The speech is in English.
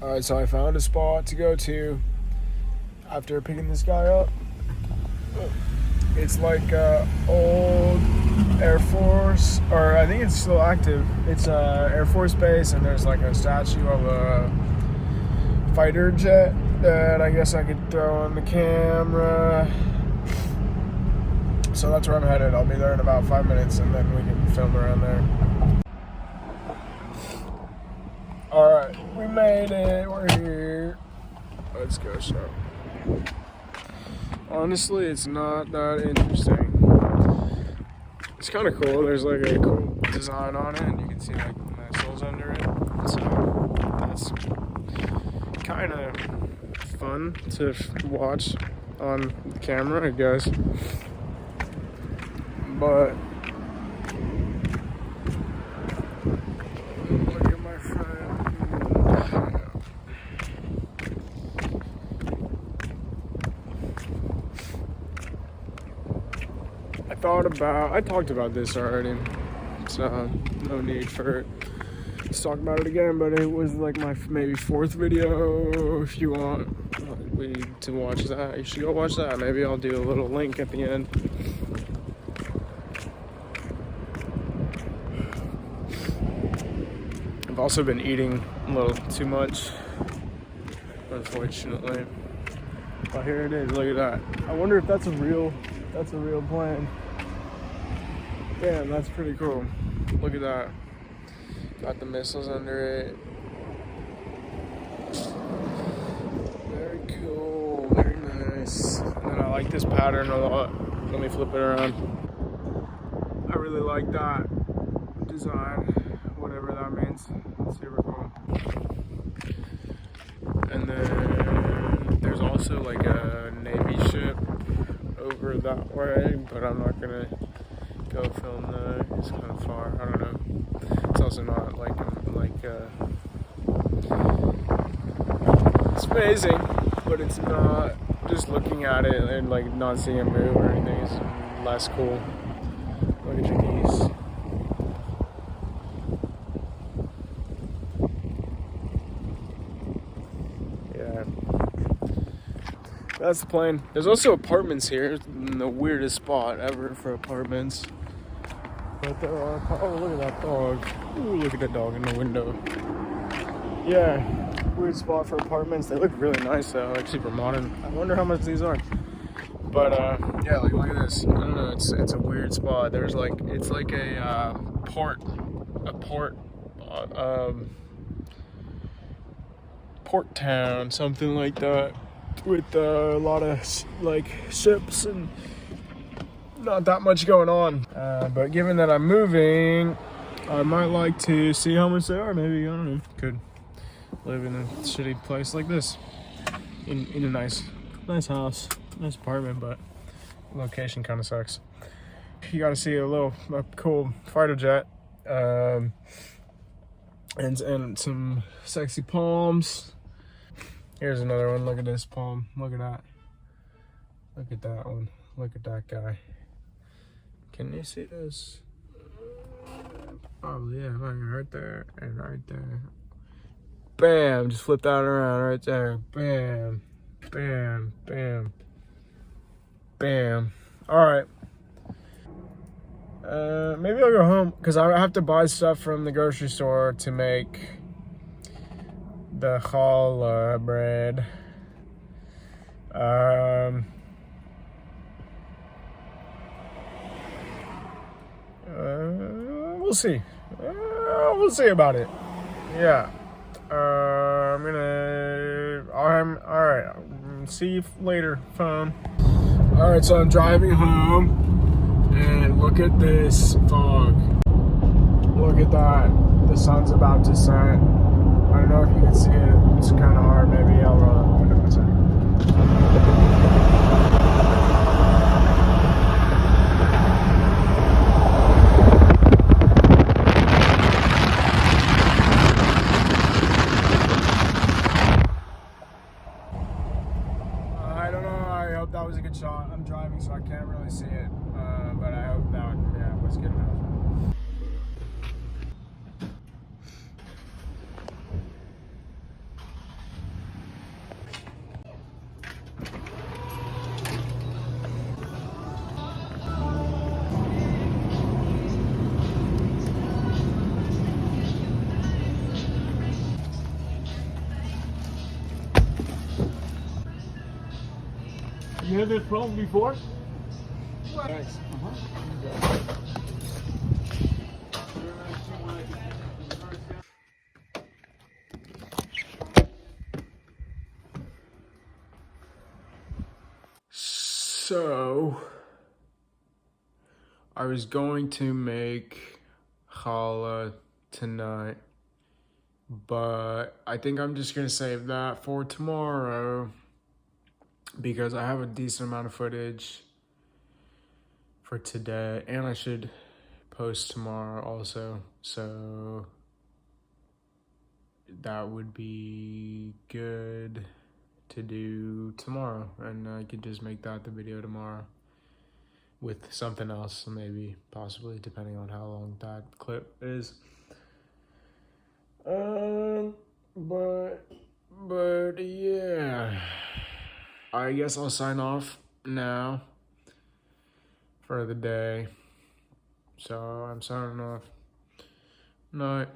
Alright, so I found a spot to go to after picking this guy up. It's like old Air Force, or I think it's still active. It's a Air Force base, and there's like a statue of a fighter jet that I guess I could throw on the camera. So that's where I'm headed. I'll be there in about 5 minutes, and then we can film around there. Alright, we made it. We're here. Let's go shop. Honestly, it's not that interesting. It's kind of cool. There's like a cool design on it, and you can see like the mycelium under it. So that's kind of fun to watch on camera, I guess. But look at my friend. I talked about this already, so no need for to talk about it again, but it was like my maybe 4th video. If you want to watch that, you should go watch that. Maybe I'll do a little link at the end. I've also been eating a little too much, unfortunately. Oh, here it is. Look at that. I wonder if that's a real plane. Damn, that's pretty cool. Look at that. Got the missiles under it. Very cool. Very nice. And then I like this pattern a lot. Let me flip it around. I really like that design, whatever that means. It's super cool. And then there's also like a Navy ship over that way, but I'm not gonna go film that. It's kind of far. I don't know. It's also not like it's amazing, but it's not. Just looking at it and like not seeing it move or anything is less cool. Look at the geese. Yeah, that's the plane. There's also apartments here. It's the weirdest spot ever for apartments. But there are. Oh, look at that dog. Ooh, look at that dog in the window. Yeah, weird spot for apartments. They look really nice though, like super modern. I wonder how much these are. But yeah, like look at this. I don't know. It's a weird spot. There's like it's like a port town, something like that, with a lot of like ships and not that much going on. But given that I'm moving, I might like to see how much they are. Maybe, I don't know, could live in a shitty place like this in a nice house, nice apartment, but location kind of sucks. You got to see a cool fighter jet, and some sexy palms. Here's another one. Look at this palm. Look at that. Look at that one. Look at that guy. Can you see this? Oh yeah, right there and right there. Bam! Just flip that around right there. Bam, bam, bam, bam. All right. Maybe I'll go home because I have to buy stuff from the grocery store to make the challah bread. We'll see. We'll see about it. Yeah. All right. See you later, phone. All right, so I'm driving home, and look at this fog. Look at that. The sun's about to set. I don't know if you can see it. It's kind of hard. Maybe I'll roll up the window a second. That was a good shot. I'm driving, so I can't really see it, but I hope that was good enough. You had this problem before? Thanks. So, I was going to make challah tonight, but I think I'm just gonna save that for tomorrow because I have a decent amount of footage for today, and I should post tomorrow also, so that would be good to do tomorrow, and I could just make that the video tomorrow with something else, maybe, possibly, depending on how long that clip is. But yeah, I guess I'll sign off now for the day. So I'm signing off. Night.